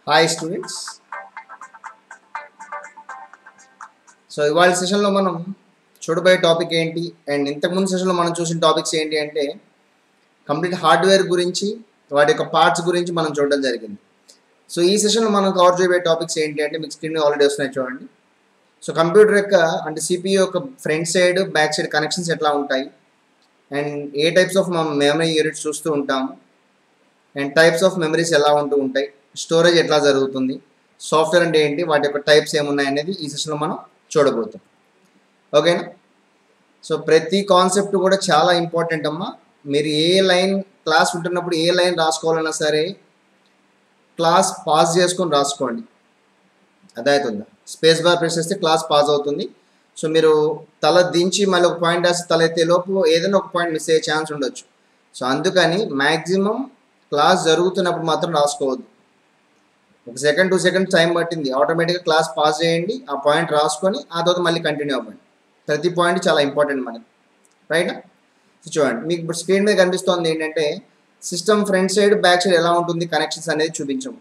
Hi students. So ఇవాళ సెషన్లో మనం చూడబోయే టాపిక్ ఏంటి అండ్ ఇంతకుముందు సెషన్లో మనం చూసిన టాపిక్స్ ఏంటి అంటే కంప్లీట్ హార్డ్వేర్ గురించి, వాటి యొక్క పార్ట్స్ గురించి మనం చూడడం జరిగింది. సో ఈ సెషన్లో మనం కవర్ చేయబోయే టాపిక్స్ ఏంటి అంటే మీకు స్క్రీన్ ఆల్రెడీ వస్తున్నాయి చూడండి. సో కంప్యూటర్ యొక్క అంటే సిపియూ యొక్క front side back side connections ఎట్లా ఉంటాయి అండ్ ఏ టైప్స్ ఆఫ్ మనం మెమరీ యూనిట్స్ చూస్తూ ఉంటాము అండ్ టైప్స్ ఆఫ్ మెమరీస్ ఎలా ఉంటూ ఉంటాయి, స్టోరేజ్ ఎట్లా జరుగుతుంది, సాఫ్ట్వేర్ అంటే ఏంటి, వాటి యొక్క టైప్స్ ఏమున్నాయి అనేది ఈ సెషన్లో మనం చూడబోతాం. ఓకేనా? సో ప్రతి కాన్సెప్ట్ కూడా చాలా ఇంపార్టెంట్ అమ్మా. మీరు ఏ లైన్ క్లాస్ ఉంటున్నప్పుడు ఏ లైన్ రాసుకోవాలన్నా సరే క్లాస్ పాజ్ చేసుకొని రాసుకోండి. అదవుతుందా? స్పేస్ బార్ ప్రెస్ చేస్తే క్లాస్ పాజ్ అవుతుంది. సో మీరు తల దించి మళ్ళీ ఒక పాయింట్ రాసి తల ఎత్తే లోపు ఏదైనా ఒక పాయింట్ మిస్ అయ్యే ఛాన్స్ ఉండొచ్చు. సో అందుకని మ్యాక్సిమం క్లాస్ జరుగుతున్నప్పుడు మాత్రం రాసుకోవద్దు. ఒక సెకండ్ 2 సెకండ్స్ టైం పట్టింది, ఆటోమేటిక్గా క్లాస్ పాస్ చేయండి, ఆ పాయింట్ రాసుకొని ఆ తర్వాత మళ్ళీ కంటిన్యూ అవ్వండి. ప్రతి పాయింట్ చాలా ఇంపార్టెంట్ మనకి, రైట్? సో చూడండి, మీకు ఇప్పుడు స్క్రీన్ మీద కనిపిస్తోంది ఏంటంటే system front side back side ఎలా ఉంటుంది కనెక్షన్స్ అనేది చూపించము,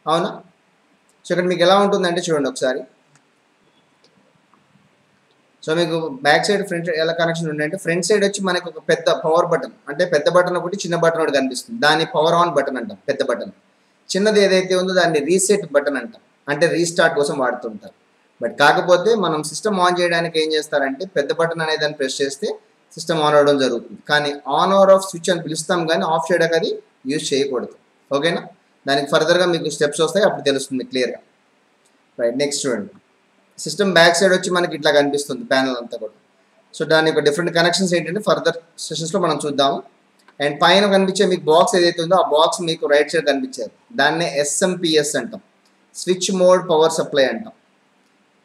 అవునా? సో ఇక్కడ మీకు ఎలా ఉంటుందంటే చూడండి ఒకసారి. సో మీకు బ్యాక్ సైడ్ ఫ్రంట్ సైడ్ ఎలా కనెక్షన్ ఉందంటే ఫ్రంట్ సైడ్ వచ్చి మనకు ఒక పెద్ద పవర్ బటన్, అంటే పెద్ద బటన్ ఒకటి చిన్న బటన్ ఒకటి కనిపిస్తుంది. దాన్ని పవర్ ఆన్ బటన్ అంటాం, పెద్ద బటన్. చిన్నది ఏదైతే ఉందో దాన్ని రీసెట్ బటన్ అంటాం, అంటే రీస్టార్ట్ కోసం వాడుతుంటారు. బట్ కాకపోతే మనం సిస్టమ్ ఆన్ చేయడానికి ఏం చేస్తారంటే పెద్ద బటన్ అనేది దాన్ని ప్రెస్ చేస్తే సిస్టమ్ ఆన్ అవ్వడం జరుగుతుంది. కానీ ఆన్ ఆర్ ఆఫ్ స్విచ్ అని పిలుస్తాం, కానీ ఆఫ్ చేయడానికి అది యూజ్ చేయకూడదు. ఓకేనా? దానికి ఫర్దర్గా మీకు స్టెప్స్ వస్తాయి, అప్పుడు తెలుస్తుంది క్లియర్గా. రైట్, నెక్స్ట్ చూడండి. సిస్టమ్ బ్యాక్ సైడ్ వచ్చి మనకి ఇట్లా కనిపిస్తుంది ప్యానల్ అంతా కూడా. సో దాని యొక్క డిఫరెంట్ కనెక్షన్స్ ఏంటంటే ఫర్దర్ సెషన్స్లో మనం చూద్దాము. అండ్ పైన కనిపించే మీకు బాక్స్ ఏదైతే ఉందో ఆ బాక్స్ మీకు రైట్ సైడ్ కనిపించారు, దాన్నే ఎస్ఎంపిఎస్ అంటాం, స్విచ్ మోడ్ పవర్ సప్లై అంటాం.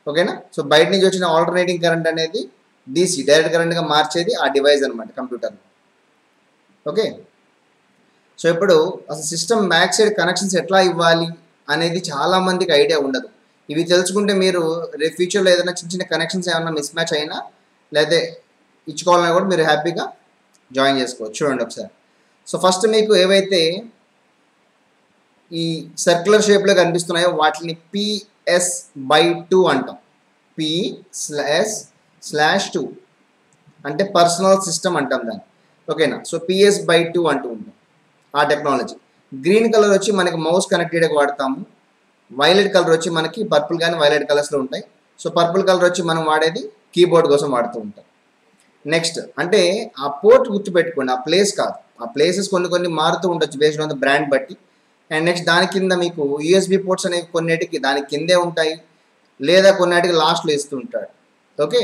ఓకేనా? సో బయట నుంచి వచ్చిన ఆల్టర్నేటింగ్ కరెంట్ అనేది డీసీ డైరెక్ట్ కరెంట్గా మార్చేది ఆ డివైస్ అనమాట కంప్యూటర్. ఓకే, సో ఇప్పుడు అసలు సిస్టమ్ బ్యాక్ సైడ్ కనెక్షన్స్ ఎట్లా ఇవ్వాలి అనేది చాలా మందికి ఐడియా ఉండదు. ఇవి తెలుసుకుంటే మీరు రేపు ఫ్యూచర్లో ఏదైనా చిన్న చిన్న కనెక్షన్స్ ఏమైనా మిస్ మ్యాచ్ అయినా లేదా ఇచ్చుకోవాలన్నా కూడా మీరు హ్యాపీగా జాయిన్ చేసుకోవచ్చు. చూడండి ఒకసారి. సో ఫస్ట్ మీకు ఏవైతే ఈ సర్క్యులర్ షేప్లో కనిపిస్తున్నాయో వాటిని PS/2 అంటాం. P/2 అంటే పర్సనల్ సిస్టమ్ అంటాం దాన్ని. ఓకేనా? సో PS/2 అంటూ ఉంటాం ఆ టెక్నాలజీ. గ్రీన్ కలర్ వచ్చి మనకి మౌస్ కనెక్టెడ్గా వాడతాము. వైలెట్ కలర్ వచ్చి మనకి పర్పుల్ కానీ వైలెట్ కలర్స్లో ఉంటాయి. సో పర్పుల్ కలర్ వచ్చి మనం వాడేది కీబోర్డ్ కోసం వాడుతూ ఉంటాం. నెక్స్ట్ అంటే ఆ పోర్ట్ గుర్తుపెట్టుకోండి, ఆ ప్లేస్ కాదు. ఆ ప్లేసెస్ కొన్ని మారుతూ ఉండొచ్చు బేస్డ్ ఆన్ ద బ్రాండ్ బట్టి. అండ్ నెక్స్ట్ దాని కింద మీకు యూఎస్బి పోర్ట్స్ అనేవి కొన్నిటికి దాని కిందే ఉంటాయి, లేదా కొన్నిటికి లాస్ట్లో ఇస్తూ ఉంటాడు. ఓకే,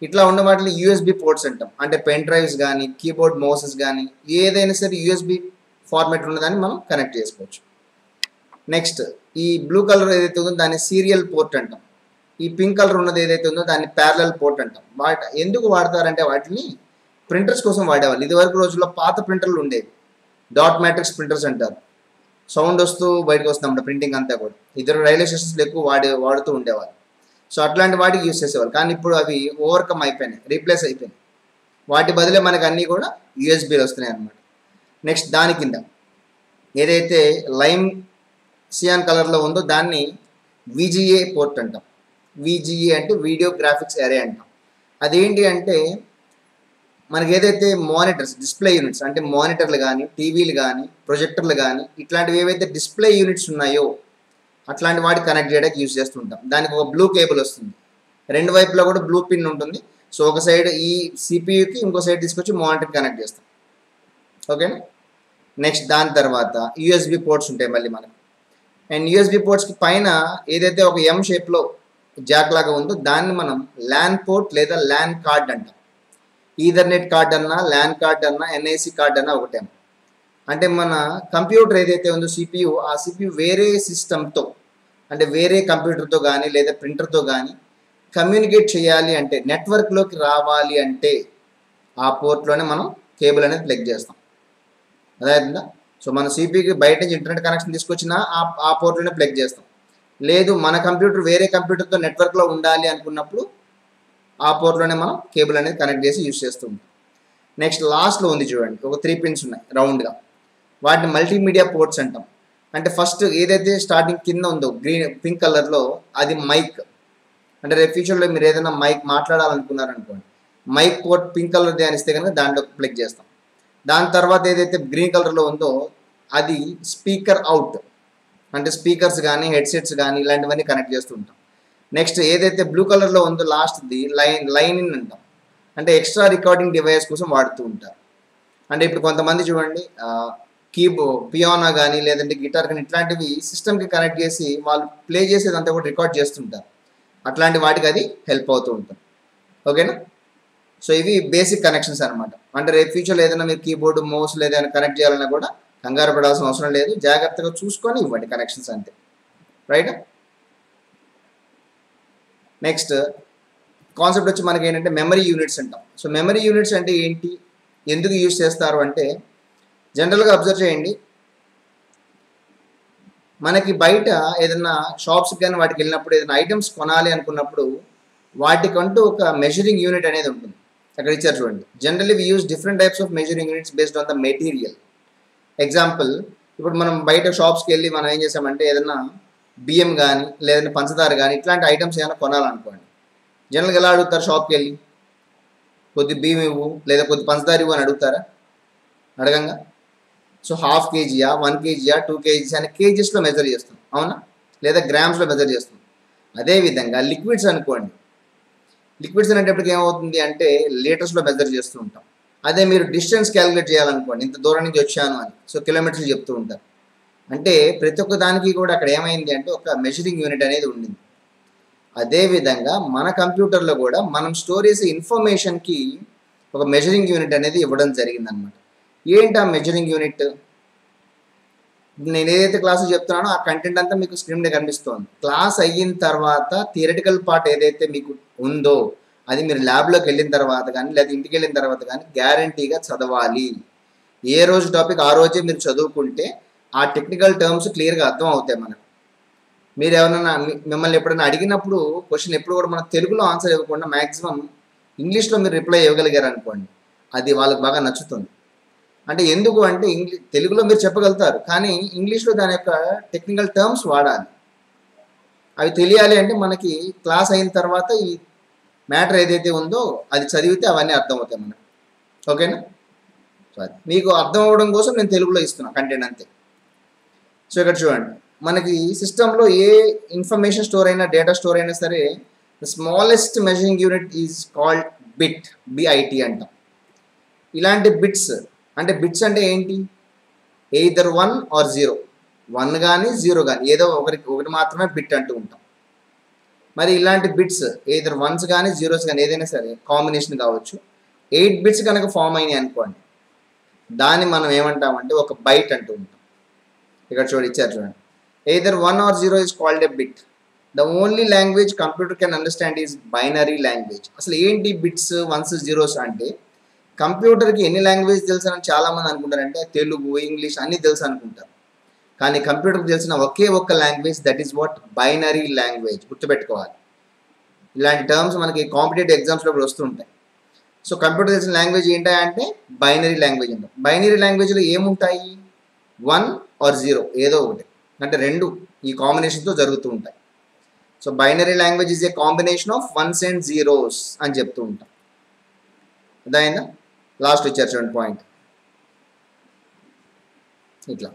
ఇట్లా ఉన్న వాటిని యూఎస్బి పోర్ట్స్ అంటాం. అంటే పెన్ డ్రైవ్స్ కానీ కీబోర్డ్ మౌసెస్ కానీ ఏదైనా సరే యూఎస్బి ఫార్మాట్ ఉన్నదాన్ని మనం కనెక్ట్ చేసుకోవచ్చు. నెక్స్ట్ ఈ బ్లూ కలర్ ఏదైతే ఉందో దాన్ని సీరియల్ పోర్ట్ అంటాం. ఈ పింక్ కలర్ ఉన్నది ఏదైతే ఉందో దాన్ని ప్యారలల్ పోర్ట్ అంటాం. ఎందుకు వాడతారంటే వాటిని ప్రింటర్స్ కోసం వాడేవాళ్ళు. ఇదివరకు రోజుల్లో పాత ప్రింటర్లు ఉండేవి, డాట్ మ్యాట్రిక్స్ ప్రింటర్స్ అంటారు. సౌండ్ వస్తూ బయటకు వస్తుందన్నమాట ప్రింటింగ్ అంతా కూడా. ఇద్దరు రైల్వే స్టేషన్స్లో ఎక్కువ వాడుతూ ఉండేవాళ్ళు. సో అట్లాంటి వాటికి యూజ్ చేసేవాళ్ళు. కానీ ఇప్పుడు అవి ఓవర్కమ్ అయిపోయినాయి, రీప్లేస్ అయిపోయినాయి. వాటి బదులే మనకు అన్నీ కూడా యూఎస్బీలు వస్తున్నాయి అన్నమాట. నెక్స్ట్ దాని కింద ఏదైతే లైమ్ సియాన్ కలర్లో ఉందో దాన్ని VGA పోర్ట్ అంటాం. VGA అంటే వీడియో గ్రాఫిక్స్ అరే అంటాం. అదేంటి అంటే మనకి ఏదైతే మానిటర్స్ డిస్ప్లే యూనిట్స్ అంటే మానిటర్లు కానీ టీవీలు కానీ ప్రొజెక్టర్లు కానీ ఇట్లాంటివి ఏవైతే డిస్ప్లే యూనిట్స్ ఉన్నాయో అట్లాంటి వాటికి కనెక్ట్ చేయడానికి యూజ్ చేస్తుంటాం. దానికి ఒక బ్లూ కేబుల్ వస్తుంది, రెండు వైపులో కూడా బ్లూ పిన్ ఉంటుంది. సో ఒక సైడ్ ఈ సిపియూకి, ఇంకో సైడ్ తీసుకొచ్చి మానిటర్కి కనెక్ట్ చేస్తాం. ఓకేనా? నెక్స్ట్ దాని తర్వాత యూఎస్బి పోర్ట్స్ ఉంటాయి మళ్ళీ మనకు. అండ్ యూఎస్బి పోర్ట్స్కి పైన ఏదైతే ఒక ఎం షేప్లో జాక్ లాగా ఉందో దాన్ని మనం ల్యాన్ పోర్ట్ లేదా ల్యాన్ కార్డ్ అంటాం. ఈథర్నెట్ కార్డ్ అన్నా ల్యాన్ కార్డ్ అన్నా NIC కార్డ్ అన్నా ఒకటే. అంటే మన కంప్యూటర్ ఏదైతే ఉందో సిపియు, ఆ సిపియు వేరే సిస్టమ్తో అంటే వేరే కంప్యూటర్తో కానీ లేదా ప్రింటర్తో కానీ కమ్యూనికేట్ చేయాలి అంటే, నెట్వర్క్లోకి రావాలి అంటే ఆ పోర్ట్లోనే మనం కేబుల్ అనేది ప్లగ్ చేస్తాం. అదేవిధంగా సో మన సిపియూకి బయట నుంచి ఇంటర్నెట్ కనెక్షన్ తీసుకొచ్చినా ఆ పోర్ట్లోనే ప్లగ్ చేస్తాం. లేదు మన కంప్యూటర్ వేరే కంప్యూటర్తో నెట్వర్క్లో ఉండాలి అనుకున్నప్పుడు ఆ పోర్ట్లోనే మనం కేబుల్ అనేది కనెక్ట్ చేసి యూజ్ చేస్తూ ఉంటాం. నెక్స్ట్ లాస్ట్లో ఉంది చూడండి, ఒక 3 పిన్స్ ఉన్నాయి రౌండ్గా, వాటిని మల్టీమీడియా పోర్ట్స్ అంటాం. అంటే ఫస్ట్ ఏదైతే స్టార్టింగ్ కింద ఉందో పింక్ కలర్లో అది మైక్. అంటే రేపు ఫ్యూచర్లో మీరు ఏదైనా మైక్ మాట్లాడాలనుకున్నారనుకోండి, మైక్ పోర్ట్ పింక్ కలర్ ధ్యానిస్తే కనుక దాంట్లో ప్లగ్ చేస్తాం. దాని తర్వాత ఏదైతే గ్రీన్ కలర్లో ఉందో అది స్పీకర్ అవుట్, అంటే స్పీకర్స్ కానీ హెడ్సెట్స్ కానీ ఇలాంటివన్నీ కనెక్ట్ చేస్తూ ఉంటాం. నెక్స్ట్ ఏదైతే బ్లూ కలర్లో ఉందో లాస్ట్ది లైన్ ఇన్ అంటాం, అంటే ఎక్స్ట్రా రికార్డింగ్ డివైస్ కోసం వాడుతూ ఉంటారు. అంటే ఇప్పుడు కొంతమంది చూడండి పియానో కానీ లేదంటే గిటార్ కానీ ఇట్లాంటివి సిస్టమ్కి కనెక్ట్ చేసి వాళ్ళు ప్లే చేసేదంతా కూడా రికార్డ్ చేస్తుంటారు. అట్లాంటి వాటికి అది హెల్ప్ అవుతూ ఉంటుంది. ఓకేనా? సో ఇవి బేసిక్ కనెక్షన్స్ అనమాట. అంటే రేపు ఫ్యూచర్లో ఏదైనా మీరు కీబోర్డు మౌస్ ఏదైనా కనెక్ట్ చేయాలన్నా కూడా కంగారు పడాల్సిన అవసరం లేదు, జాగ్రత్తగా చూసుకొని ఇవ్వండి కనెక్షన్స్ అంతే. రైట్? నెక్స్ట్ కాన్సెప్ట్ వచ్చి మనకి ఏంటంటే మెమరీ యూనిట్స్ అంటాం. సో మెమరీ యూనిట్స్ అంటే ఏంటి, ఎందుకు యూజ్ చేస్తారు అంటే జనరల్గా అబ్జర్వ్ చేయండి, మనకి బయట ఏదైనా షాప్స్కి కానీ వాటికి వెళ్ళినప్పుడు ఏదైనా ఐటమ్స్ కొనాలి అనుకున్నప్పుడు వాటికంటూ ఒక మెజరింగ్ యూనిట్ అనేది ఉంటుంది. అక్కడ ఇచ్చారు చూడండి. Generally we use different types of measuring units based on the material. Example, ఇప్పుడు మనం బయట షాప్స్కి వెళ్ళి మనం ఏం చేసామంటే ఏదైనా బియ్యం కానీ లేదంటే పంచదార కానీ ఇట్లాంటి ఐటమ్స్ ఏమైనా కొనాలనుకోండి, జనరల్గా ఎలా అడుగుతారు? షాప్కి వెళ్ళి కొద్ది బియ్యం ఇవ్వు లేదా కొద్ది పంచదార ఇవ్వు అని అడుగుతారా? అడగంగా. సో 1/2 kgయా 1 kgయా 2 kgs అని కేజీస్లో మెజర్ చేస్తాం, అవునా? లేదా గ్రామ్స్లో మెజర్ చేస్తాం. అదేవిధంగా లిక్విడ్స్ అనుకోండి, లిక్విడ్స్ అనేటప్పటికి ఏమవుతుంది అంటే లీటర్స్లో మెజర్ చేస్తూ ఉంటాం. అదే మీరు డిస్టెన్స్ క్యాలిక్యులేట్ చేయాలనుకోండి, ఇంత దూరం నుంచి వచ్చాను అని, సో కిలోమీటర్లు చెప్తూ ఉంటారు. అంటే ప్రతి ఒక్క దానికి కూడా అక్కడ ఏమైంది అంటే ఒక మెజరింగ్ యూనిట్ అనేది ఉండింది. అదేవిధంగా మన కంప్యూటర్లో కూడా మనం స్టోర్ చేసే ఇన్ఫర్మేషన్కి ఒక మెజరింగ్ యూనిట్ అనేది ఇవ్వడం జరిగిందనమాట. ఏంటి ఆ మెజరింగ్ యూనిట్? నేను ఏదైతే క్లాసులు చెప్తున్నానో ఆ కంటెంట్ అంతా మీకు స్క్రీన్ మీద కనిపిస్తుంది. క్లాస్ అయిన తర్వాత థియరిటికల్ పార్ట్ ఏదైతే మీకు ఉందో అది మీరు ల్యాబ్లోకి వెళ్ళిన తర్వాత కానీ లేదా ఇంటికి వెళ్ళిన తర్వాత కానీ గ్యారంటీగా చదవాలి. ఏ రోజు టాపిక్ ఆ రోజే మీరు చదువుకుంటే ఆ టెక్నికల్ టర్మ్స్ క్లియర్గా అర్థం అవుతాయి మనకు. మీరు ఎవరైనా మిమ్మల్ని ఎప్పుడైనా అడిగినప్పుడు క్వశ్చన్ ఎప్పుడు కూడా మనం తెలుగులో ఆన్సర్ ఇవ్వకుండా మ్యాక్సిమం ఇంగ్లీష్లో మీరు రిప్లై ఇవ్వగలిగారు అనుకోండి, అది వాళ్ళకి బాగా నచ్చుతుంది. అంటే ఎందుకు అంటే తెలుగులో మీరు చెప్పగలుగుతారు, కానీ ఇంగ్లీష్లో దాని యొక్క టెక్నికల్ టర్మ్స్ వాడాలి. అవి తెలియాలి అంటే మనకి క్లాస్ అయిన తర్వాత ఈ మ్యాటర్ ఏదైతే ఉందో అది చదివితే అవన్నీ అర్థమవుతాయి మనకు. ఓకేనా? సో అది మీకు అర్థం అవ్వడం కోసం నేను తెలుగులో ఇస్తున్నాను కంటెంట్ అంతే. సో ఇక్కడ చూడండి, మనకి సిస్టంలో ఏ ఇన్ఫర్మేషన్ స్టోర్ అయినా డేటా స్టోర్ అయినా సరే the smallest measuring unit is called bit, BIT అంటాం. ఇలాంటి బిట్స్ అంటే బిట్స్ అంటే ఏంటి? ఎయిదర్ 1 or 0, 1 కానీ 0 కానీ ఏదో ఒకటి మాత్రమే బిట్ అంటూ ఉంటాం. మరి ఇలాంటి బిట్స్ ఎయిదర్ 1s కానీ 0s కానీ ఏదైనా సరే కాంబినేషన్ కావచ్చు. 8 బిట్స్ కనుక ఫామ్ అయినాయి అనుకోండి, దాన్ని మనం ఏమంటామంటే ఒక బైట్ అంటూ ఉంటాం. ఇక్కడ ఇచ్చారు చూడండి, either 1 or 0 is called a bit. The only language computer can understand is binary language. అసలు ఏంటి బిట్స్ 1s 0s అంటే? కంప్యూటర్కి ఎన్ని లాంగ్వేజ్ తెలుసు అని చాలామంది అనుకుంటారంటే తెలుగు ఇంగ్లీష్ అన్నీ తెలుసు అనుకుంటారు, కానీ కంప్యూటర్కి తెలిసిన ఒకే ఒక్క language, that is what binary language. గుర్తుపెట్టుకోవాలి. ఇలాంటి టర్మ్స్ మనకి కాంపిటేటివ్ ఎగ్జామ్స్లో కూడా వస్తుంటాయి. సో కంప్యూటర్ తెలిసిన లాంగ్వేజ్ ఏంటా అంటే బైనరీ లాంగ్వేజ్ అంటాం. బైనరీ లాంగ్వేజ్లో ఏముంటాయి? 1 or 0 ఏదో ఒకటి, అంటే రెండు ఈ కాంబినేషన్తో జరుగుతూ ఉంటాయి. So binary language is a combination of 1s and 0s అని చెప్తూ ఉంటాం. అదైందా? లాస్ట్ ఇచ్చారు చూడండి పాయింట్ ఇట్లా.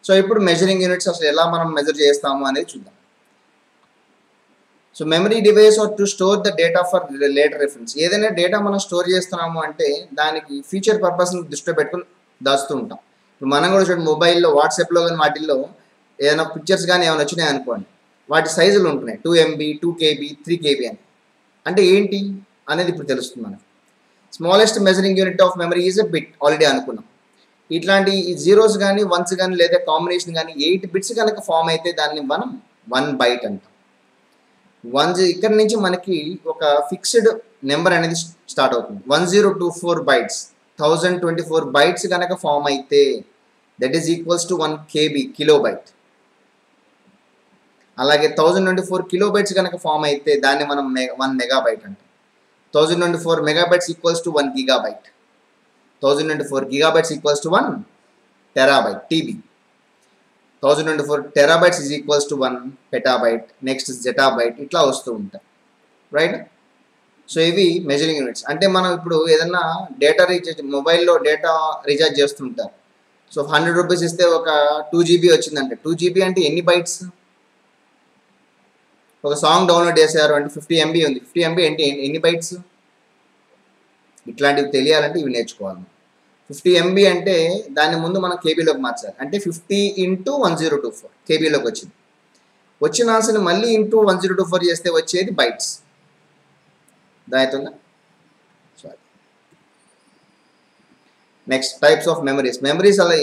సో ఇప్పుడు మెజరింగ్ యూనిట్స్ అసలు ఎలా మనం మెజర్ చేస్తాము అనేది చూద్దాం. So memory device are to store the data for later reference. ఏదైనా డేటా మనం స్టోర్ చేస్తున్నాము అంటే దానికి ఫ్యూచర్ పర్పస్ని దృష్టిలో పెట్టుకుని దాస్తూ ఉంటాం. ఇప్పుడు మనం కూడా చూడండి, మొబైల్లో వాట్సాప్లో కానీ వాటిల్లో ఏదైనా పిక్చర్స్ కానీ ఏమైనా వచ్చినాయి అనుకోండి, వాటి సైజులు ఉంటున్నాయి 2 MB 2 KB 3 KB అని. అంటే ఏంటి అనేది ఇప్పుడు తెలుస్తుంది మనకు. Smallest measuring unit of memory is a bit, already అనుకున్నాం. ఇట్లాంటి 0s కానీ 1s కానీ లేదా కాంబినేషన్ కానీ 8 బిట్స్ కనుక ఫామ్ అయితే దాన్ని మనం 1 బైట్ అంటాం. 1 ఇక్కడ నుంచి మనకి ఒక ఫిక్స్డ్ నెంబర్ అనేది స్టార్ట్ అవుతుంది. 1024 bytes 1024 bytes కనుక ఫామ్ అయితే that is equals to 1 KB kilobyte. అలాగే 1024 kilobytes కనుక ఫామ్ అయితే దాన్ని మనం 1 మెగాబైట్ అంటాం. 1024 megabytes equals to 1 gigabyte. 1024 gigabytes equals to 1 terabyte TB. 1024 terabytes is equals to 1 petabyte, next zettabyte, ఇట్లా వస్తూ ఉంటాయి, రైట్. సో ఇవి మెజరింగ్ యూనిట్స్. అంటే మనం ఇప్పుడు ఏదన్నా డేటా రీఛార్జ్, మొబైల్లో డేటా రీఛార్జ్ చేస్తుంటారు. సో 100 రూపీస్ ఇస్తే ఒక 2 GB వచ్చిందంటే 2 GB అంటే ఎన్ని బైట్స్? ఒక సాంగ్ డౌన్లోడ్ చేశారు అంటే 50 MB ఉంది, 50 MB అంటే ఎన్ని బైట్స్? ఇట్లాంటివి తెలియాలంటే ఇవి నేర్చుకోవాలి. 50 MB అంటే దాని ముందు మనం కేబీలోకి మార్చాలి. అంటే 50 × 1024 కేబీలోకి వచ్చింది. వచ్చిన ఆన్సర్ని మళ్ళీ ఇంటూ 1024 చేస్తే వచ్చేది బైట్స్. దానితుందా? Next types of memories. Memories అలా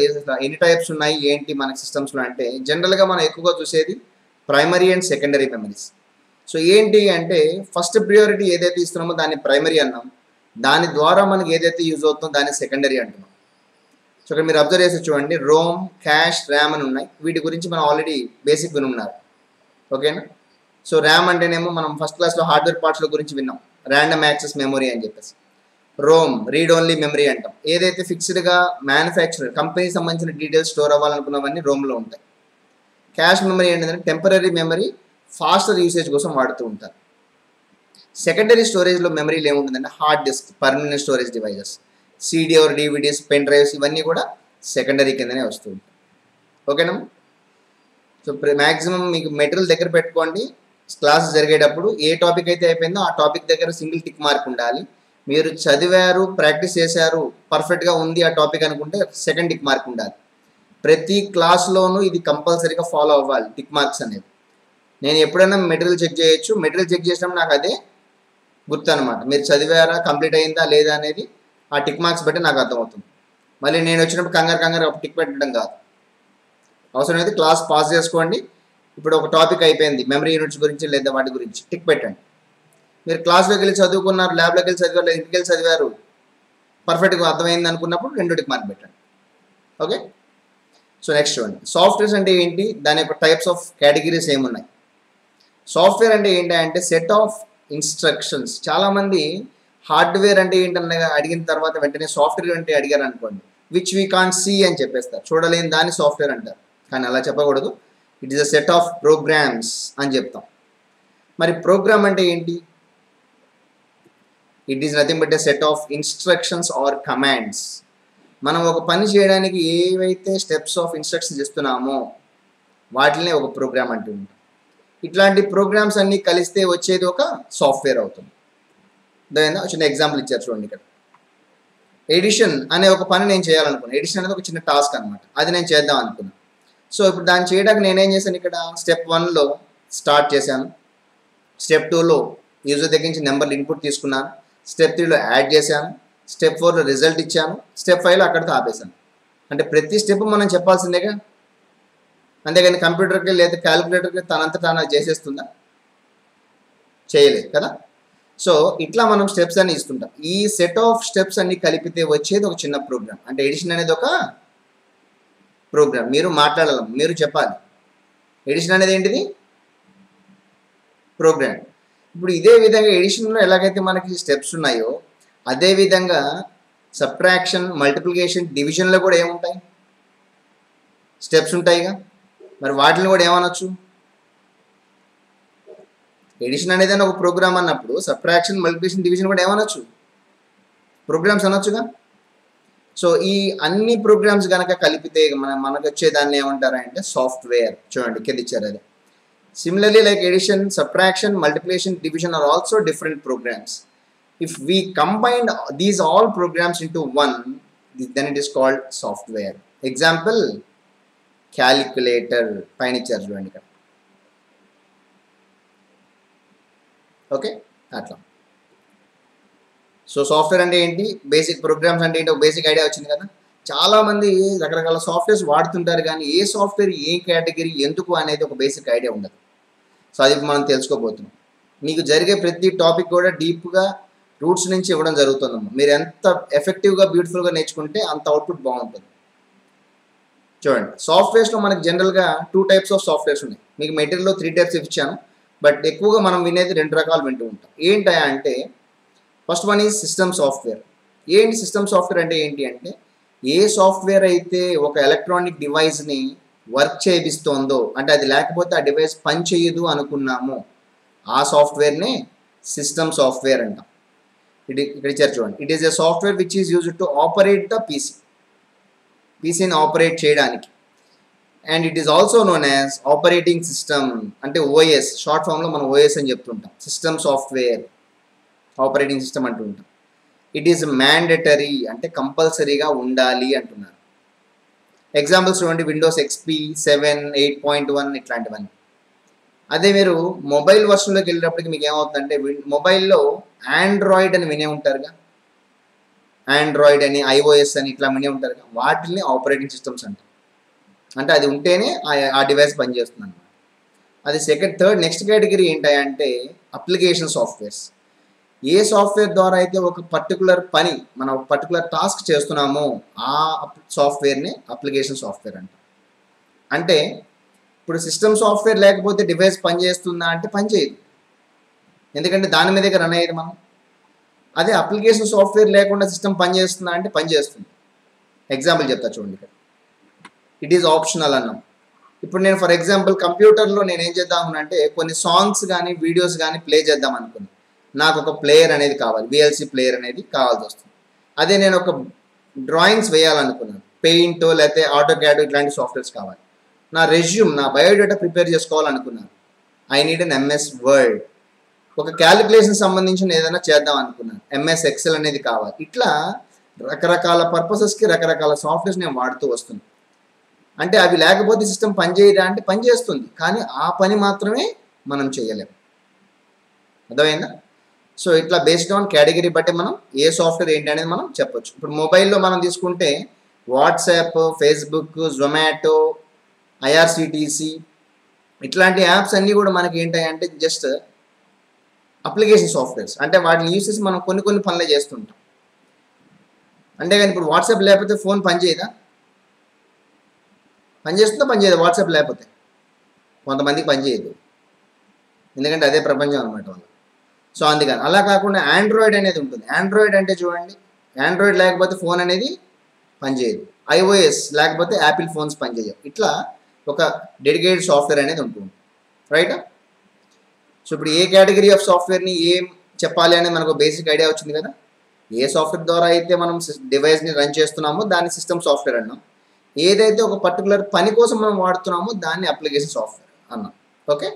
ఎన్ని టైప్స్ ఉన్నాయి ఏంటి మన సిస్టమ్స్లో అంటే జనరల్గా మనం ఎక్కువగా చూసేది primary and secondary memories. So ఏంటి అంటే ఫస్ట్ ప్రియారిటీ ఏదైతే ఇస్తున్నామో దాన్ని ప్రైమరీ అన్నాం, దాని ద్వారా మనకి ఏదైతే యూజ్ అవుతుందో దాన్ని సెకండరీ అంటున్నాం. సో ఇక్కడ మీరు అబ్జర్వ్ చేసి చూడండి, రోమ్, క్యాష్, ర్యామ్ అని ఉన్నాయి. వీటి గురించి మనం ఆల్రెడీ బేసిక్ వినున్నారు, ఓకేనా. సో ర్యామ్ అంటేనేమో మనం ఫస్ట్ క్లాస్లో హార్డ్వేర్ పార్ట్స్ల గురించి విన్నాం, ర్యాండమ్ యాక్సెస్ మెమరీ అని చెప్పేసి. రోమ్ రీడ్ ఓన్లీ మెమరీ అంటాం, ఏదైతే ఫిక్స్డ్గా మ్యానుఫ్యాక్చరర్ కంపెనీకి సంబంధించిన డీటెయిల్స్ స్టోర్ అవ్వాలనుకున్నవన్నీ రోమ్లో ఉంటాయి. క్యాష్ మెమరీ ఏంటంటే టెంపరీ మెమరీ, ఫాస్టర్ యూసేజ్ కోసం వాడుతూ ఉంటారు. సెకండరీ స్టోరేజ్లో మెమరీలు ఏముంటుందంటే hard disk, permanent storage devices, CD or DVDs, pen drives, ఇవన్నీ కూడా సెకండరీ కిందనే వస్తూ ఉంటాయి, ఓకేనా. సో మ్యాక్సిమం మీకు మెటీరియల్ దగ్గర పెట్టుకోండి, క్లాస్ జరిగేటప్పుడు ఏ టాపిక్ అయితే అయిపోయిందో ఆ టాపిక్ దగ్గర సింగిల్ టిక్ మార్క్ ఉండాలి. మీరు చదివారు, ప్రాక్టీస్ చేశారు, పర్ఫెక్ట్గా ఉంది ఆ టాపిక్ అనుకుంటే సెకండ్ టిక్ మార్క్ ఉండాలి. ప్రతి క్లాస్లోనూ ఇది కంపల్సరీగా ఫాలో అవ్వాలి, టిక్ మార్క్స్ అనేది. నేను ఎప్పుడైనా మెటీరియల్ చెక్ చేయొచ్చు, మెటీరియల్ చెక్ చేసినప్పుడు నాకు అదే గుర్తు అనమాట. మీరు చదివారా, కంప్లీట్ అయిందా లేదా అనేది ఆ టిక్ మార్క్స్ బట్టి నాకు అర్థమవుతుంది. మళ్ళీ నేను వచ్చినప్పుడు కంగారు ఒక టిక్ పెట్టడం కాదు. అవసరమైతే క్లాస్ పాస్ చేసుకోండి. ఇప్పుడు ఒక టాపిక్ అయిపోయింది, మెమరీ యూనిట్స్ గురించి లేదా వాటి గురించి టిక్ పెట్టండి. మీరు క్లాస్లోకి వెళ్ళి చదువుకున్నారు, ల్యాబ్లోకి వెళ్ళి చదివారు, లేదా ఇంటికి వెళ్ళి చదివారు, పర్ఫెక్ట్గా అర్థమైంది అనుకున్నప్పుడు 2 టిక్ మార్క్ పెట్టండి, ఓకే. సో నెక్స్ట్ చూడండి, సాఫ్ట్వేర్స్ అంటే ఏంటి, దాని యొక్క టైప్స్ ఆఫ్ కేటగిరీస్ ఏమున్నాయి. సాఫ్ట్వేర్ అంటే ఏంటంటే సెట్ ఆఫ్ ఇన్స్ట్రక్షన్స్. చాలామంది హార్డ్వేర్ అంటే ఏంటన్న అడిగిన తర్వాత వెంటనే సాఫ్ట్వేర్ అంటే అడిగారు అనుకోండి, విచ్ వీ కాంట్ సీ అని చెప్పేస్తారు, చూడలేని దాన్ని సాఫ్ట్వేర్ అంటారు. కానీ అలా చెప్పకూడదు, it is a set of programs అని చెప్తాం. మరి ప్రోగ్రామ్ అంటే ఏంటి? It is nothing but a set of instructions or commands. మనం ఒక పని చేయడానికి ఏవైతే స్టెప్స్ ఆఫ్ ఇన్స్ట్రక్షన్స్ ఇస్తున్నామో వాటినే ఒక ప్రోగ్రామ్ అంటూ ఉంటాం. ఇట్లాంటి ప్రోగ్రామ్స్ అన్నీ కలిస్తే వచ్చేది ఒక సాఫ్ట్వేర్ అవుతుంది. దాని చిన్న ఎగ్జాంపుల్ ఇచ్చారు చూడండి ఇక్కడ. ఎడిషన్ అనే ఒక పని నేను చేయాలనుకున్నాను. ఎడిషన్ అనేది ఒక చిన్న టాస్క్ అనమాట, అది నేను చేద్దాం అనుకున్నాను. సో ఇప్పుడు దాన్ని చేయడానికి నేనేం చేశాను, ఇక్కడ స్టెప్ 1లో స్టార్ట్ చేశాను, స్టెప్ 2లో యూజర్ దగ్గర నుంచి నెంబర్లు ఇన్పుట్ తీసుకున్నాను, స్టెప్ 3లో యాడ్ చేశాను, స్టెప్ 4లో రిజల్ట్ ఇచ్చాను, స్టెప్ 5లో అక్కడితో ఆపేశాను. అంటే ప్రతి స్టెప్ మనం చెప్పాల్సిందేగా, అంతేగాని కంప్యూటర్కి లేదా క్యాలిక్యులేటర్కి తనంత తాను చేసేస్తుందా? చేయలేదు కదా. సో ఇట్లా మనం స్టెప్స్ అన్ని ఇస్తుంటాం. ఈ సెట్ ఆఫ్ స్టెప్స్ అన్ని కలిపితే వచ్చేది ఒక చిన్న ప్రోగ్రామ్. అంటే ఎడిషన్ అనేది ఒక ప్రోగ్రామ్. మీరు మాట్లాడాలి, మీరు చెప్పాలి. ఎడిషన్ అనేది ఏంటిది? ప్రోగ్రామ్. ఇప్పుడు ఇదే విధంగా ఎడిషన్లో ఎలాగైతే మనకి స్టెప్స్ ఉన్నాయో అదేవిధంగా సబ్ట్రాక్షన్, మల్టిప్లికేషన్, డివిజన్లో కూడా ఏముంటాయి? స్టెప్స్ ఉంటాయిగా. మరి వాటిని కూడా ఏమనొచ్చు? ఎడిషన్ అనేది ఒక ప్రోగ్రామ్ అన్నప్పుడు సబ్ట్రాక్షన్, మల్టిప్లికేషన్, డివిజన్ కూడా ఏమనొచ్చు? ప్రోగ్రామ్స్ అనొచ్చుగా. సో ఈ అన్ని ప్రోగ్రామ్స్ కనుక కలిపితే మనకు వచ్చేదాన్ని ఏమంటారంటే సాఫ్ట్వేర్. చూడండి కింద ఇచ్చారు అది. Similarly like addition, subtraction, multiplication, division or also different programs. If we combined these all programs into one, then it is called software. Example, calculator పైన ఇచ్చారు చూడండి ఇక్కడ. ఓకే అట్లా. సో సాఫ్ట్వేర్ అంటే ఏంటి, బేసిక్ ప్రోగ్రామ్స్ అంటే ఏంటి, ఒక బేసిక్ ఐడియా వచ్చింది కదా. చాలామంది రకరకాల సాఫ్ట్వేర్స్ వాడుతుంటారు కానీ ఏ సాఫ్ట్వేర్ ఏ కేటగిరీ ఎందుకు అనేది ఒక బేసిక్ ఐడియా ఉండదు. సో అది మనం తెలుసుకోబోతున్నాం. మీకు జరిగే ప్రతి టాపిక్ కూడా డీప్గా రూట్స్ నుంచి ఇవ్వడం జరుగుతుందమ్మా. మీరు ఎంత ఎఫెక్టివ్గా బ్యూటిఫుల్గా నేర్చుకుంటే అంత అవుట్పుట్ బాగుంటుంది. చూడండి సాఫ్ట్వేర్స్లో మనకి జనరల్గా 2 టైప్స్ ఆఫ్ సాఫ్ట్వేర్స్ ఉన్నాయి. మీకు మెటీరియల్లో 3 టైప్స్ ఇచ్చాను, బట్ ఎక్కువగా మనం వినేది 2 రకాలు వింటూ ఉంటాం. ఏంటా అంటే first one is system software. ఏంటి సిస్టమ్ సాఫ్ట్వేర్ అంటే ఏంటి అంటే ఏ సాఫ్ట్వేర్ అయితే ఒక ఎలక్ట్రానిక్ డివైస్ని వర్క్ చేపిస్తోందో, అంటే అది లేకపోతే ఆ డివైస్ పని చేయదు అనుకున్నాము, ఆ సాఫ్ట్వేర్నే సిస్టమ్ సాఫ్ట్వేర్ అంటాం. ఇక్కడ ఇచ్చారు చూడండి. It is a software which is used to operate the పీసీని ఆపరేట్ చేయడానికి. And it is also known as operating system, అంటే ఓఎస్, షార్ట్ ఫామ్లో మనం ఓఎస్ అని చెప్తుంటాం. సిస్టమ్ సాఫ్ట్వేర్, ఆపరేటింగ్ సిస్టమ్ అంటూ ఉంటాం. ఇట్ ఈస్ మ్యాండేటరీ, అంటే కంపల్సరీగా ఉండాలి అంటున్నారు. ఎగ్జాంపుల్స్ చూడండి, విండోస్ ఎక్స్పీ 7, 8.1 ఇట్లాంటివన్నీ. అదే మీరు మొబైల్ వర్షన్లోకి వెళ్ళేటప్పటికి మీకు ఏమవుతుందంటే, మొబైల్లో ఆండ్రాయిడ్ అని వినే ఉంటారుగా, ఆండ్రాయిడ్ అని, ఐఓఎస్ అని ఇట్లా వినే ఉంటారుగా, వాటిని ఆపరేటింగ్ సిస్టమ్స్ అంటారు. అంటే అది ఉంటేనే ఆ డివైస్ పనిచేస్తుంది అనమాట. అది నెక్స్ట్ కేటగిరీ ఏంటంటే అప్లికేషన్ సాఫ్ట్వేర్స్. ఏ సాఫ్ట్వేర్ ద్వారా అయితే ఒక పర్టికులర్ పని, మనం ఒక పర్టికులర్ టాస్క్ చేస్తున్నామో ఆ సాఫ్ట్వేర్ని అప్లికేషన్ సాఫ్ట్వేర్ అంటాం. అంటే ఇప్పుడు సిస్టమ్ సాఫ్ట్వేర్ లేకపోతే డివైస్ పనిచేస్తుందా అంటే పనిచేయదు, ఎందుకంటే దాని మీదే రన్ అయ్యేది మనం. అదే అప్లికేషన్ సాఫ్ట్వేర్ లేకుండా సిస్టమ్ పనిచేస్తుందా అంటే పనిచేస్తుంది. ఎగ్జాంపుల్ చెప్తా చూడండి. ఇక్కడ ఇట్ ఈజ్ ఆప్షనల్ అన్నాం. ఇప్పుడు నేను ఫర్ ఎగ్జాంపుల్ కంప్యూటర్లో నేను ఏం చేద్దామనంటే కొన్ని సాంగ్స్ కానీ వీడియోస్ కానీ ప్లే చేద్దాం అనుకుని, నాకు ఒక ప్లేయర్ అనేది కావాలి, విఎల్సి ప్లేయర్ అనేది కావాల్సి వస్తుంది. అదే నేను ఒక డ్రాయింగ్స్ వేయాలనుకున్నాను, పెయింట్ లేకపోతే ఆటోక్యాడ్ ఇట్లాంటి సాఫ్ట్వేర్స్ కావాలి. నా రెజ్యూమ్, నా బయోడేటా ప్రిపేర్ చేసుకోవాలనుకున్నాను, I need an MS Word. ఒక క్యాలిక్యులేషన్ సంబంధించిన ఏదైనా చేద్దాం అనుకున్నాను, ఎంఎస్ ఎక్సెల్ అనేది కావాలి. ఇట్లా రకరకాల పర్పసెస్కి రకరకాల సాఫ్ట్వేర్స్ నేను వాడుతూ వస్తున్నాను. అంటే అవి లేకపోతే సిస్టమ్ పనిచేయదా అంటే పనిచేస్తుంది, కానీ ఆ పని మాత్రమే మనం చేయలేము. అర్థమైందా? సో ఇట్లా బేస్డ్ ఆన్ కేటగిరీ బట్టి మనం ఏ సాఫ్ట్వేర్ ఏంటి అనేది మనం చెప్పొచ్చు. ఇప్పుడు మొబైల్లో మనం తీసుకుంటే వాట్సాప్, ఫేస్బుక్, జొమాటో, ఐఆర్సిటిసి ఇట్లాంటి యాప్స్ అన్నీ కూడా మనకి ఏంటంటే జస్ట్ అప్లికేషన్ సాఫ్ట్వేర్స్. అంటే వాటిని యూస్ చేసి మనం కొన్ని పనులే చేస్తుంటాం. అంతేగాని ఇప్పుడు వాట్సాప్ లేకపోతే ఫోన్ పనిచేయదా? పనిచేస్తుందా పనిచేయదు? వాట్సాప్ లేకపోతే కొంతమందికి పనిచేయదు, ఎందుకంటే అదే ప్రపంచం అనమాట వాళ్ళు. సో అందుకని అలా కాకుండా ఆండ్రాయిడ్ అనేది ఉంటుంది. ఆండ్రాయిడ్ అంటే చూడండి, ఆండ్రాయిడ్ లేకపోతే ఫోన్ అనేది పనిచేయదు, ఐఓఎస్ లేకపోతే యాపిల్ ఫోన్స్ పనిచేయవు. ఇట్లా ఒక డెడికేటెడ్ సాఫ్ట్వేర్ అనేది ఉంటుంది, రైట్? సో ఇప్పుడు ఏ కేటగిరీ ఆఫ్ సాఫ్ట్వేర్ని ఏం చెప్పాలి అనేది మనకు బేసిక్ ఐడియా వచ్చింది కదా. ఏ సాఫ్ట్వేర్ ద్వారా అయితే మనం డివైస్ని రన్ చేస్తున్నామో దాన్ని సిస్టమ్ సాఫ్ట్వేర్ అన్నాం. ఏదైతే ఒక పర్టికులర్ పని కోసం మనం వాడుతున్నామో దాన్ని అప్లికేషన్ సాఫ్ట్వేర్ అన్నాం. ఓకే,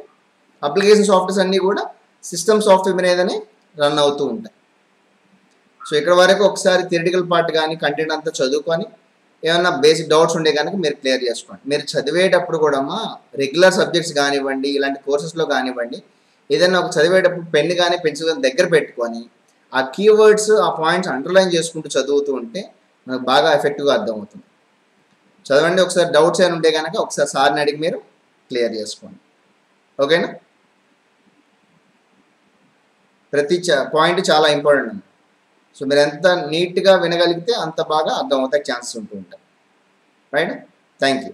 అప్లికేషన్ సాఫ్ట్వేర్స్ అన్నీ కూడా సిస్టమ్ సాఫ్ట్వేర్ మీదనే రన్ అవుతూ ఉంటాయి. సో ఇక్కడ వరకు ఒకసారి థియరిటికల్ పార్ట్ కానీ కంటెంట్ అంతా చదువుకొని ఏమన్నా బేసిక్ డౌట్స్ ఉండే కనుక మీరు క్లియర్ చేసుకోండి. మీరు చదివేటప్పుడు కూడా రెగ్యులర్ సబ్జెక్ట్స్ కానివ్వండి, ఇలాంటి కోర్సెస్లో కానివ్వండి, ఏదైనా ఒక చదివేటప్పుడు పెన్ కానీ పెన్సిల్ కానీ దగ్గర పెట్టుకొని ఆ కీవర్డ్స్, ఆ పాయింట్స్ అండర్లైన్ చేసుకుంటూ చదువుతూ ఉంటే మనకు బాగా ఎఫెక్టివ్గా అర్థమవుతుంది. చదవండి. ఒకసారి డౌట్స్ ఏమైనా ఉంటే కనుక ఒకసారి సార్ని అడిగి మీరు క్లియర్ చేసుకోండి. ఓకేనా? ప్రతి పాయింట్ చాలా ఇంపార్టెంట్ అండి. సో మీరు ఎంత నీట్గా వినగలిగితే అంత బాగా అర్థమవుతాయి ఛాన్సెస్ ఉంటూ ఉంటాయి, రైట్? Thank you.